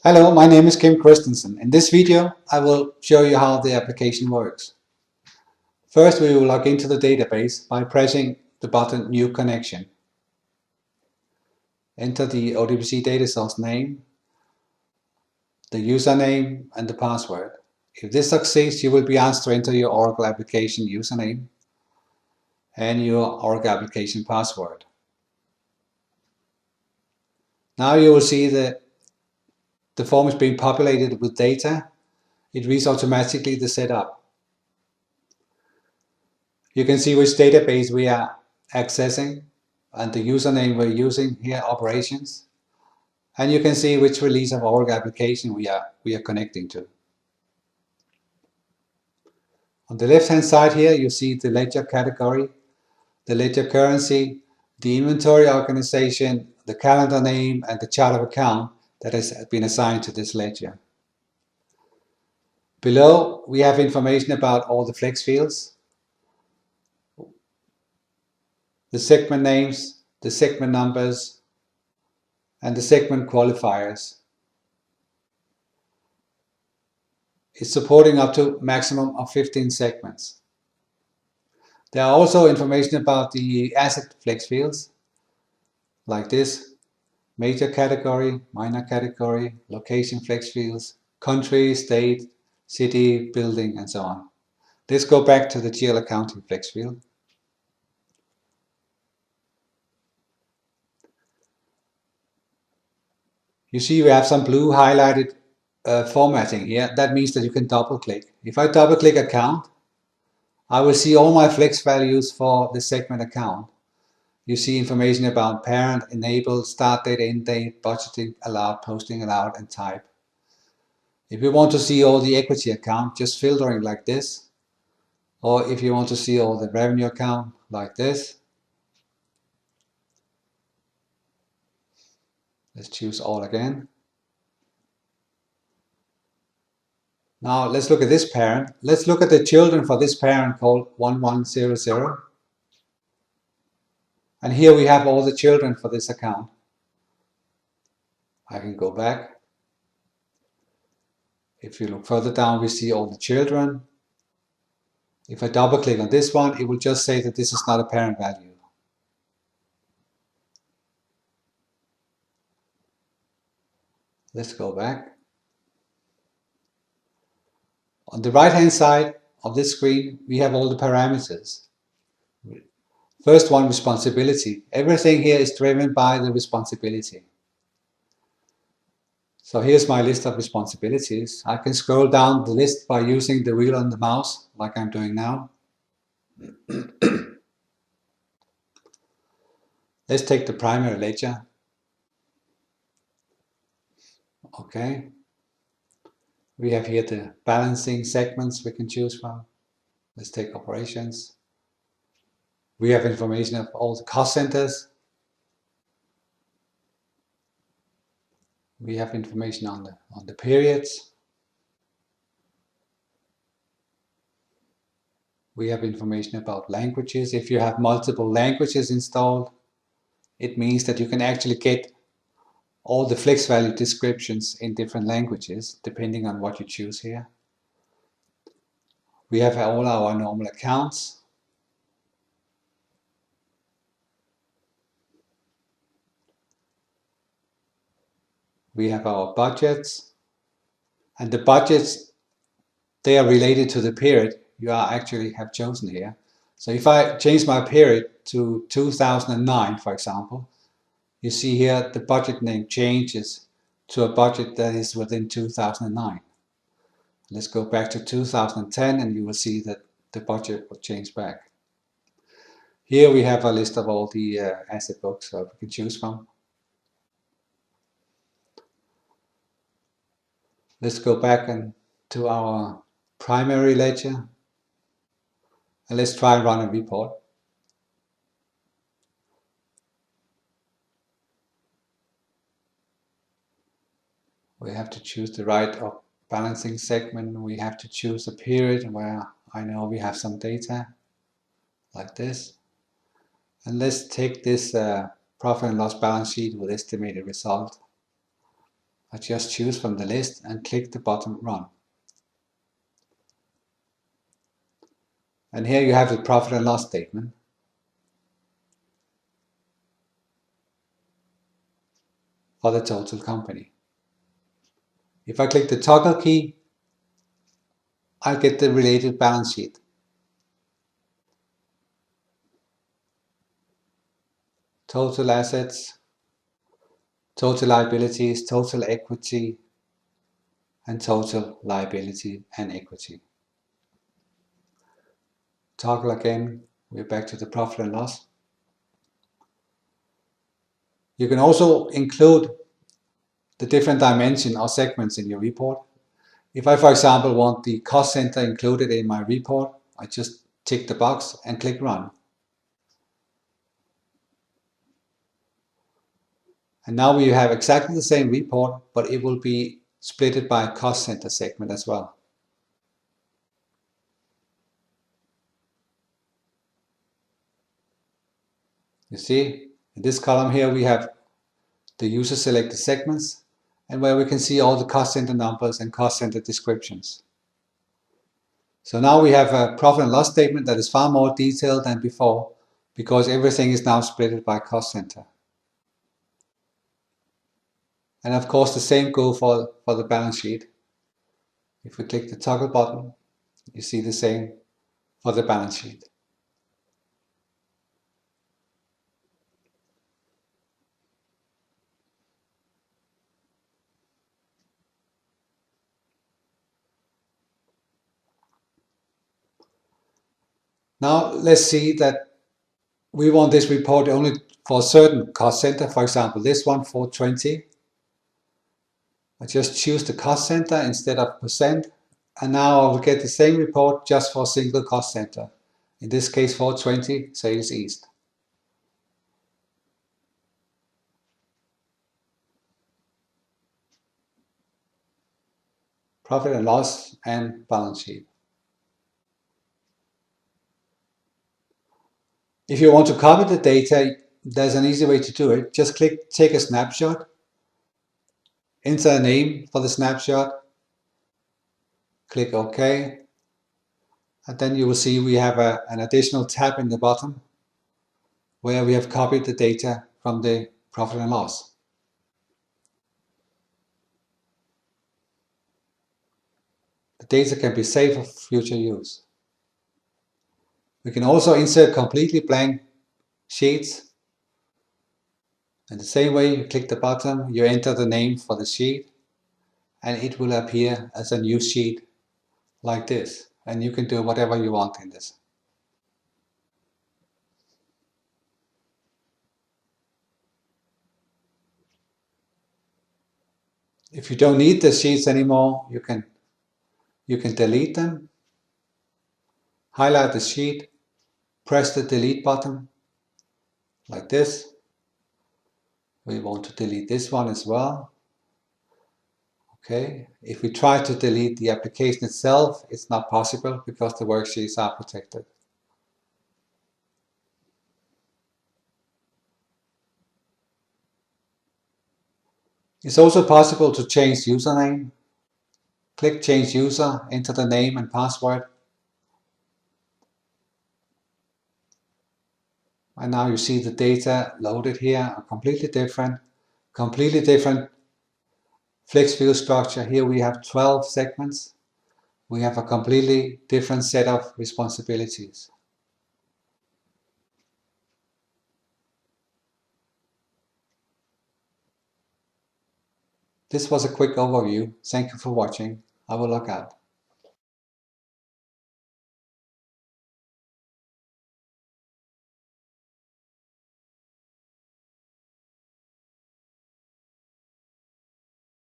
Hello, my name is Kim Christensen. In this video, I will show you how the application works. First, we will log into the database by pressing the button New Connection. Enter the ODBC data source name, the username, and the password. If this succeeds, you will be asked to enter your Oracle application username and your Oracle application password. Now you will see that the form is being populated with data. It reads automatically the setup. You can see which database we are accessing and the username we're using here, operations. And you can see which release of Oracle application we are connecting to. On the left hand side here, you see the ledger category, the ledger currency, the inventory organization, the calendar name, and the chart of account that has been assigned to this ledger. Below, we have information about all the flex fields, the segment names, the segment numbers, and the segment qualifiers. It's supporting up to maximum of 15 segments. There are also information about the asset flex fields, like this: major category, minor category, location flex fields, country, state, city, building, and so on. Let's go back to the GL accounting flex field. You see we have some blue highlighted formatting here. That means that you can double click. If I double click account, I will see all my flex values for the segment account. You see information about parent, enabled, start date, end date, budgeting allowed, posting allowed, and type. If you want to see all the equity account, just filtering like this. Or if you want to see all the revenue account, like this. Let's choose all again. Now let's look at this parent. Let's look at the children for this parent called 1100. And here we have all the children for this account. I can go back. If you look further down, we see all the children. If I double click on this one, it will just say that this is not a parent value. Let's go back. On the right hand side of this screen, we have all the parameters. First one, responsibility. Everything here is driven by the responsibility. So here's my list of responsibilities. I can scroll down the list by using the wheel on the mouse, like I'm doing now. Let's take the primary ledger. Okay. We have here the balancing segments we can choose from. Let's take operations. We have information of all the cost centers. We have information on the periods. We have information about languages. If you have multiple languages installed, it means that you can actually get all the flex value descriptions in different languages, depending on what you choose here. We have all our normal accounts. We have our budgets. And the budgets, they are related to the period you actually have chosen here. So if I change my period to 2009, for example, you see here the budget name changes to a budget that is within 2009. Let's go back to 2010 and you will see that the budget will change back. Here we have a list of all the asset books that we can choose from. Let's go back to our primary ledger and let's try and run a report. We have to choose the right balancing segment. We have to choose a period where I know we have some data like this. And let's take this profit and loss balance sheet with estimated result. I just choose from the list and click the button Run. And here you have the profit and loss statement. For the total company. If I click the toggle key, I'll get the related balance sheet. Total assets, total liabilities, total equity, and total liability and equity. Toggle again, we're back to the profit and loss. You can also include the different dimension or segments in your report. If I, for example, want the cost center included in my report, I just tick the box and click Run. And now we have exactly the same report, but it will be split by a cost center segment as well. You see, in this column here, we have the user selected segments and where we can see all the cost center numbers and cost center descriptions. So now we have a profit and loss statement that is far more detailed than before because everything is now split by cost center. And of course, the same goes for the balance sheet. If we click the toggle button, you see the same for the balance sheet. Now let's see that we want this report only for a certain cost center, for example, this one 420. I just choose the cost center instead of percent, and now I will get the same report just for a single cost center. In this case, 420 Sales East. Profit and loss and balance sheet. If you want to copy the data, there's an easy way to do it. Just take a snapshot, enter a name for the snapshot, click OK, and then you will see we have an additional tab in the bottom where we have copied the data from the profit and loss. The data can be saved for future use. We can also insert completely blank sheets. And the same way, you click the button, you enter the name for the sheet, and it will appear as a new sheet like this. And you can do whatever you want in this. If you don't need the sheets anymore, you can delete them, highlight the sheet, press the delete button like this. We want to delete this one as well. Okay, if we try to delete the application itself, it's not possible because the worksheets are protected. It's also possible to change username. Click Change User, enter the name and password. And now you see the data loaded here are completely different flex view structure. Here we have 12 segments. We have a completely different set of responsibilities. This was a quick overview. Thank you for watching. I will log out.